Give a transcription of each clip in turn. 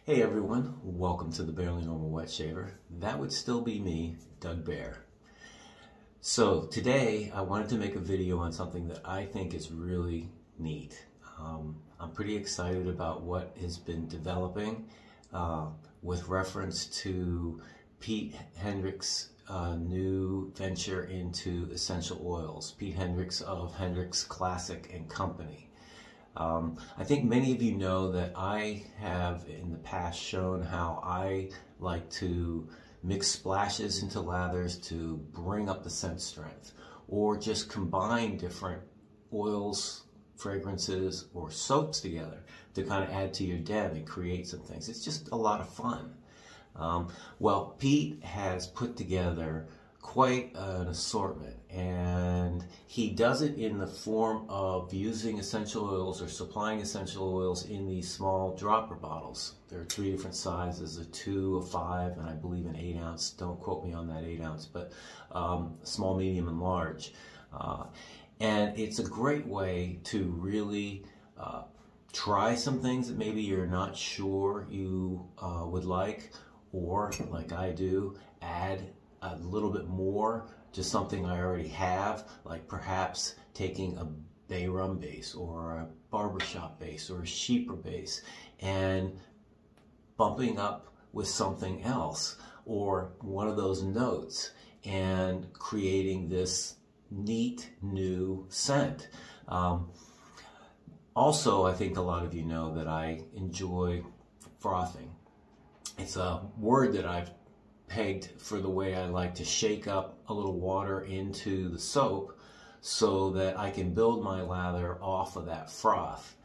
Hey everyone, welcome to the Barely Normal Wet Shaver. That would still be me, Doug Bear. So today I wanted to make a video on something that I think is really neat. I'm pretty excited about what has been developing with reference to Pete Hendrix' new venture into essential oils. Pete Hendrix of Hendrix Classic and Company. I think many of you know that I have in the past shown how I like to mix splashes into lathers to bring up the scent strength, or just combine different oils, fragrances, or soaps together to kind of add to your den and create some things. It's just a lot of fun. Well, Pete has put together quite an assortment, and he does it in the form of using essential oils or supplying essential oils in these small dropper bottles. There are 3 different sizes, a 2, a 5, and I believe an 8 ounce. Don't quote me on that 8 ounce, but small, medium, and large. And it's a great way to really try some things that maybe you're not sure you would like, or like I do, add a little bit more to something I already have, like perhaps taking a bay rum base or a barbershop base or a sheeper base and bumping up with something else or one of those notes and creating this neat new scent. Also, I think a lot of you know that I enjoy frothing. It's a word that I've pegged for the way I like to shake up a little water into the soap so that I can build my lather off of that froth.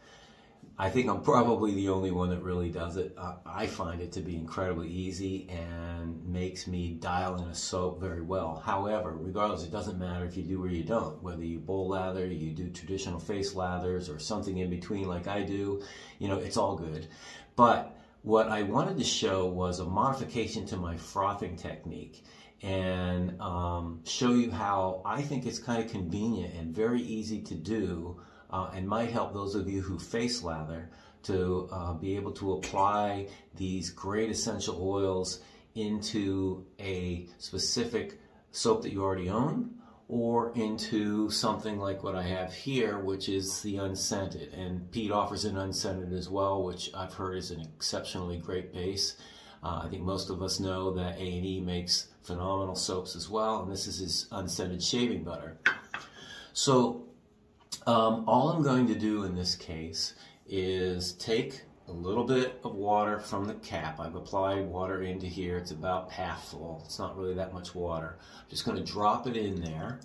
I think I'm probably the only one that really does it. I find it to be incredibly easy and makes me dial in a soap very well. However, regardless, it doesn't matter if you do or you don't. Whether you bowl lather, you do traditional face lathers, or something in between like I do, you know, it's all good. But what I wanted to show was a modification to my frothing technique and show you how I think it's kind of convenient and very easy to do and might help those of you who face lather to be able to apply these great essential oils into a specific soap that you already own, or into something like what I have here, which is the unscented. And Pete offers an unscented as well, which I've heard is an exceptionally great base. I think most of us know that A&E makes phenomenal soaps as well, and this is his unscented shaving butter. So all I'm going to do in this case is take a little bit of water from the cap. I've applied water into here. It's about half full. It's not really that much water. I'm just going to drop it in there,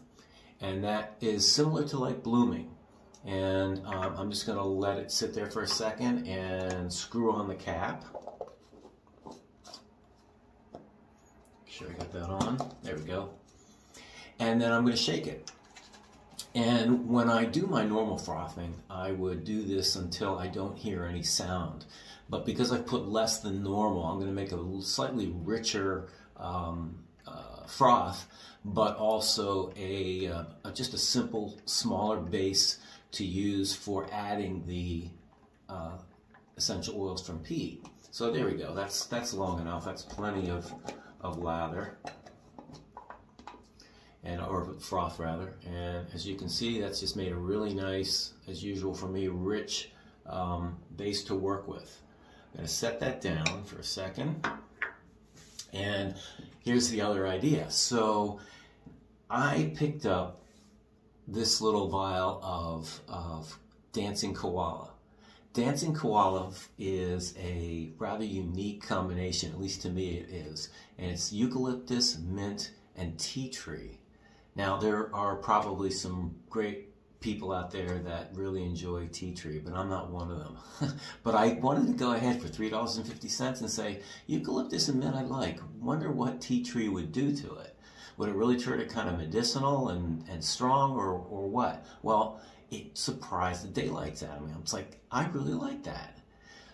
and that is similar to like blooming. And I'm just going to let it sit there for a second and screw on the cap. Make sure I got that on. There we go. And then I'm going to shake it. And when I do my normal frothing, I would do this until I don't hear any sound. But because I've put less than normal, I'm going to make a slightly richer froth, but also just a simple, smaller base to use for adding the essential oils from Pete. So there we go. That's long enough. That's plenty of lather. Or froth rather, and as you can see, that's just made a really nice, as usual for me, rich base to work with. I'm going to set that down for a second, and here's the other idea. So I picked up this little vial of Dancing Koala. Dancing Koala is a rather unique combination, at least to me it is, and it's eucalyptus, mint, and tea tree. Now, there are probably some great people out there that really enjoy tea tree, but I'm not one of them. But I wanted to go ahead for $3.50 and say, eucalyptus and mint I like. Wonder what tea tree would do to it. Would it really turn it kind of medicinal and strong, or what? Well, it surprised the daylights out of me. I was like, I really like that.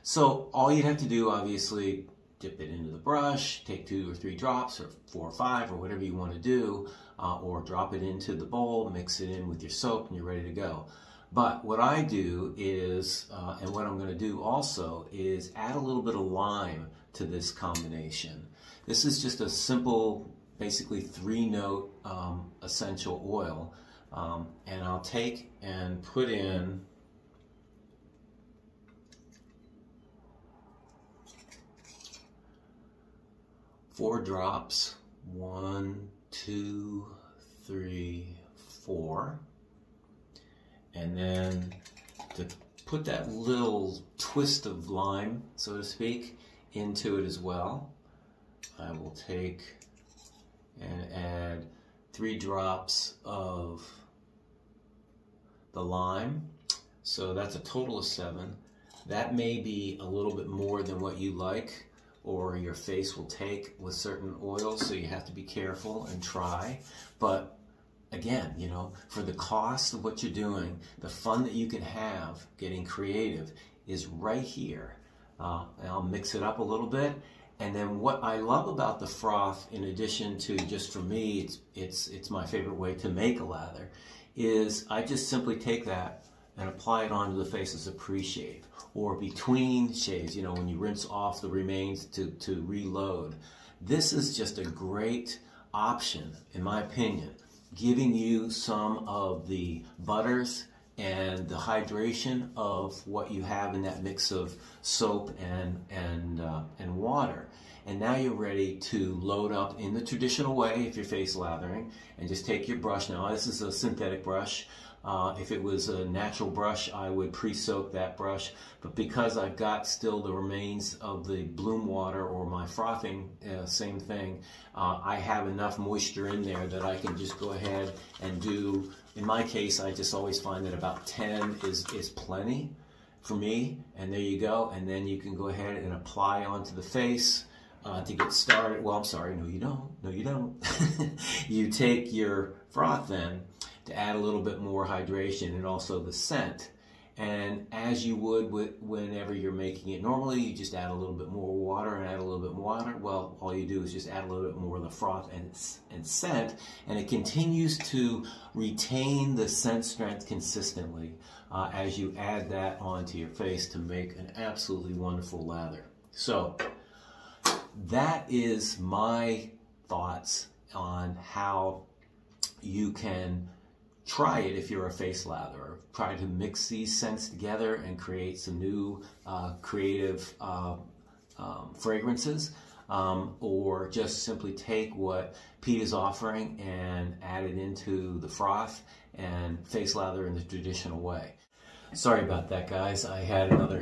So all you'd have to do, obviously, dip it into the brush, take 2 or 3 drops, or 4 or 5, or whatever you want to do, or drop it into the bowl, mix it in with your soap, and you're ready to go. But what I do is, and what I'm going to do also, is add a little bit of lime to this combination. This is just a simple, basically 3-note essential oil, and I'll take and put in four drops. 1, 2, 3, 4. And then to put that little twist of lime, so to speak, into it as well, I will take and add 3 drops of the lime. So that's a total of 7. That may be a little bit more than what you like or your face will take with certain oils, so you have to be careful and try. But again, you know, for the cost of what you're doing, the fun that you can have getting creative is right here. And I'll mix it up a little bit. And then what I love about the froth, in addition to just for me, it's my favorite way to make a lather, is I just simply take that and apply it onto the face as a pre-shave, or between shaves, you know, when you rinse off the remains to reload. This is just a great option, in my opinion, giving you some of the butters and the hydration of what you have in that mix of soap and water. And now you're ready to load up in the traditional way if you're face lathering, and just take your brush. Now this is a synthetic brush. If it was a natural brush, I would pre-soak that brush. But because I've got still the remains of the bloom water or my frothing, same thing, I have enough moisture in there that I can just go ahead and do, in my case, I just always find that about 10 is plenty for me. And there you go. And then you can go ahead and apply onto the face to get started. Well, I'm sorry, no you don't. No you don't. You take your froth then to add a little bit more hydration and also the scent. And as you would whenever you're making it, normally you just add a little bit more water and add a little bit more water. Well, all you do is just add a little bit more of the froth and scent, and it continues to retain the scent strength consistently as you add that onto your face to make an absolutely wonderful lather. So that is my thoughts on how you can try it if you're a face latherer. Try to mix these scents together and create some new creative fragrances, or just simply take what Pete is offering and add it into the froth and face lather in the traditional way. Sorry about that, guys. I had another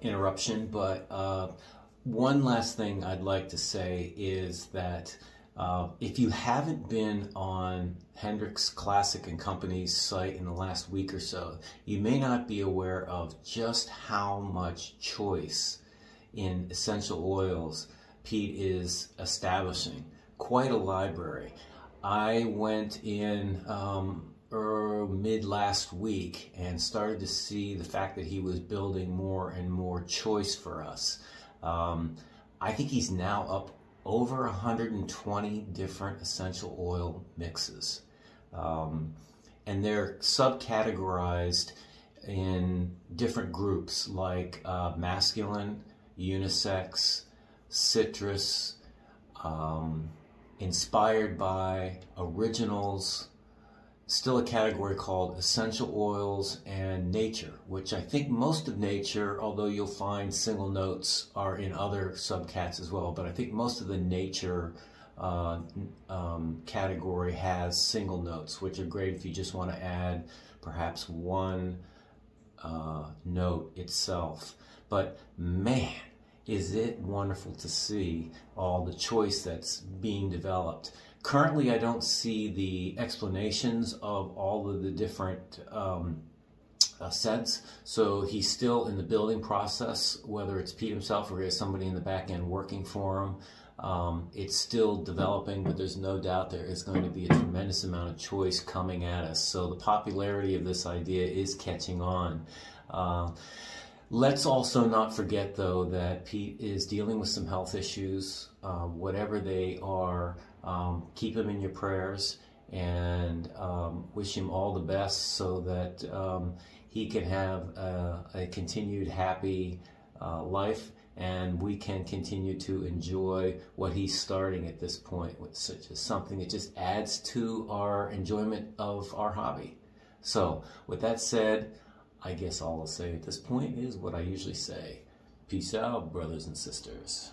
interruption, but one last thing I'd like to say is that if you haven't been on Hendrix Classic & Company's site in the last week or so, you may not be aware of just how much choice in essential oils Pete is establishing. Quite a library. I went in mid last week and started to see the fact that he was building more and more choice for us. I think he's now up over 120 different essential oil mixes. And they're subcategorized in different groups like masculine, unisex, citrus, inspired by, originals, still a category called essential oils, and nature, which I think most of nature, although you'll find single notes, are in other subcats as well, but I think most of the nature category has single notes, which are great if you just want to add perhaps one note itself. But man, is it wonderful to see all the choice that's being developed. Currently, I don't see the explanations of all of the different scents, so he's still in the building process, whether it's Pete himself or he has somebody in the back end working for him. It's still developing, but there's no doubt there is going to be a tremendous amount of choice coming at us. So the popularity of this idea is catching on. Let's also not forget, though, that Pete is dealing with some health issues. Whatever they are, keep him in your prayers and wish him all the best so that he can have a continued happy life, and we can continue to enjoy what he's starting at this point, which is something that just adds to our enjoyment of our hobby. So with that said, I guess all I'll say at this point is what I usually say. Peace out, brothers and sisters.